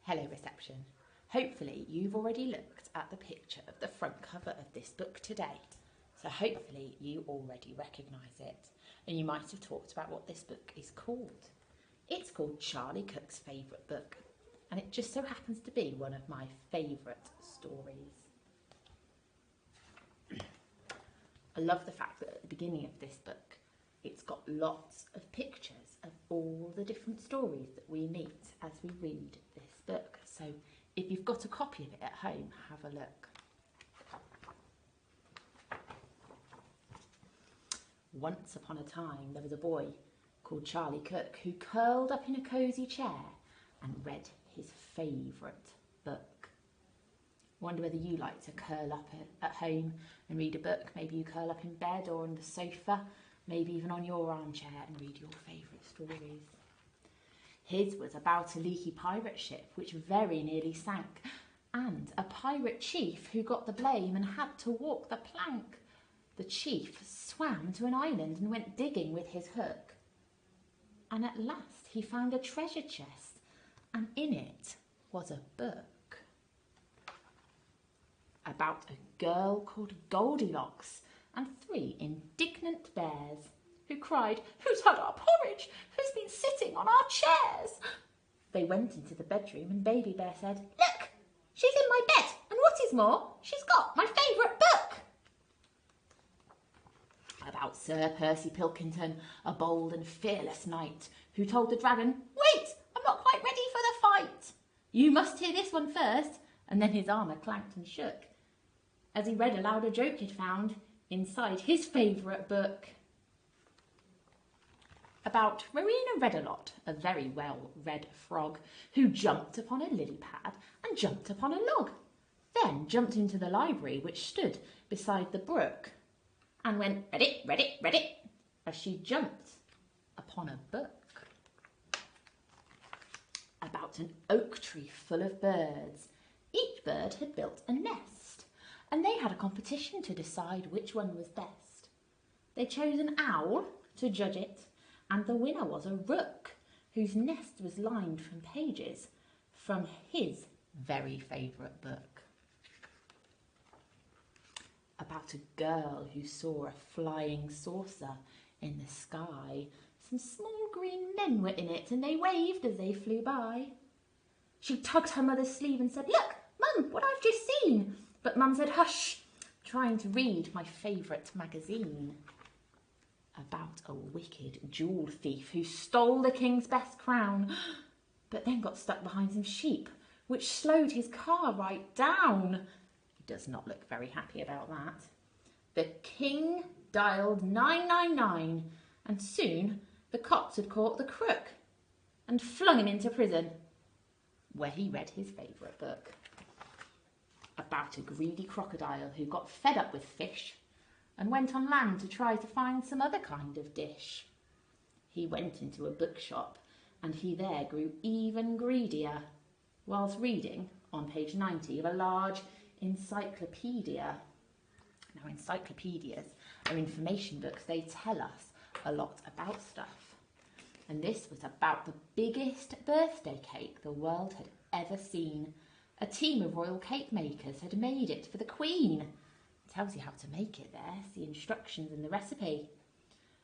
Hello reception. Hopefully you've already looked at the picture of the front cover of this book today. So hopefully you already recognise it and you might have talked about what this book is called. It's called Charlie Cook's favourite book and it just so happens to be one of my favourite stories. I love the fact that at the beginning of this book it's got lots of pictures of all the different stories that we meet as we read this book. So if you've got a copy of it at home, have a look. Once upon a time there was a boy called Charlie Cook who curled up in a cosy chair and read his favourite book. Wonder whether you like to curl up at home and read a book. Maybe you curl up in bed or on the sofa, maybe even on your armchair and read your favourite stories. His was about a leaky pirate ship which very nearly sank, and a pirate chief who got the blame and had to walk the plank. The chief swam to an island and went digging with his hook. And at last he found a treasure chest, and in it was a book about a girl called Goldilocks and 3 indignant bears who cried, "Who's had our porridge? Who's been sitting on our chairs?" They went into the bedroom and Baby Bear said, "Look, she's in my bed, and what is more, she's got my favourite book." About Sir Percy Pilkington, a bold and fearless knight, who told the dragon, "Wait, I'm not quite ready for the fight. You must hear this one first," and then his armour clanked and shook as he read aloud a joke he'd found inside his favourite book. About Rowena Redalot, a very well-read frog, who jumped upon a lily pad and jumped upon a log, then jumped into the library which stood beside the brook, and went ready, ready, ready, as she jumped upon a book. About an oak tree full of birds. Each bird had built a nest, and they had a competition to decide which one was best. They chose an owl to judge it, and the winner was a rook, whose nest was lined from pages from his very favourite book. About a girl who saw a flying saucer in the sky. Some small green men were in it, and they waved as they flew by. She tugged her mother's sleeve and said, "Look, Mum, what I've just seen." But Mum said, "Hush, trying to read my favourite magazine." About a wicked jewel thief who stole the king's best crown, but then got stuck behind some sheep, which slowed his car right down. He does not look very happy about that. The king dialed 999, and soon the cops had caught the crook and flung him into prison, where he read his favourite book. About a greedy crocodile who got fed up with fish and went on land to try to find some other kind of dish. He went into a bookshop and he there grew even greedier whilst reading on page 90 of a large encyclopedia. Now, encyclopedias are information books. They tell us a lot about stuff. And this was about the biggest birthday cake the world had ever seen. A team of royal cake makers had made it for the Queen. It tells you how to make it there, the instructions and the recipe.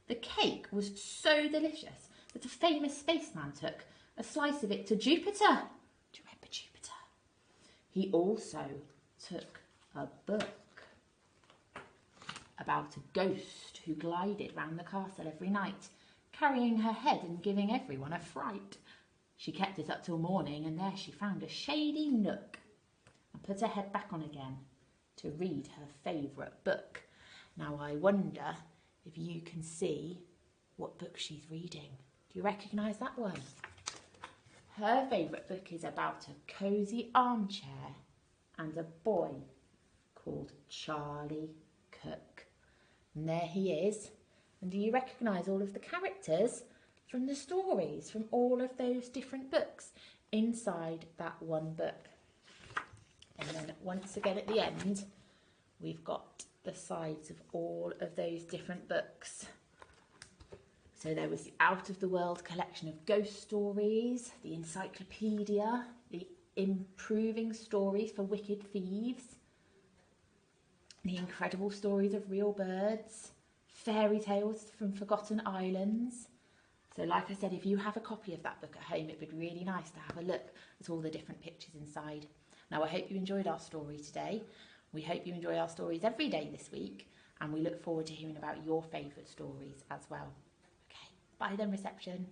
The cake was so delicious that a famous spaceman took a slice of it to Jupiter. Do you remember Jupiter? He also took a book about a ghost who glided round the castle every night, carrying her head and giving everyone a fright. She kept it up till morning, and there she found a shady nook and put her head back on again to read her favourite book. Now I wonder if you can see what book she's reading. Do you recognise that one? Her favourite book is about a cosy armchair and a boy called Charlie Cook. And there he is. And do you recognise all of the characters from the stories, from all of those different books inside that one book? And then once again at the end, we've got the sides of all of those different books. So there was the Out of the World collection of ghost stories, the encyclopedia, the improving stories for wicked thieves, the incredible stories of real birds, fairy tales from forgotten islands. So like I said, if you have a copy of that book at home, it would be really nice to have a look at all the different pictures inside. Now, I hope you enjoyed our story today. We hope you enjoy our stories every day this week, and we look forward to hearing about your favourite stories as well. Okay, bye then, reception.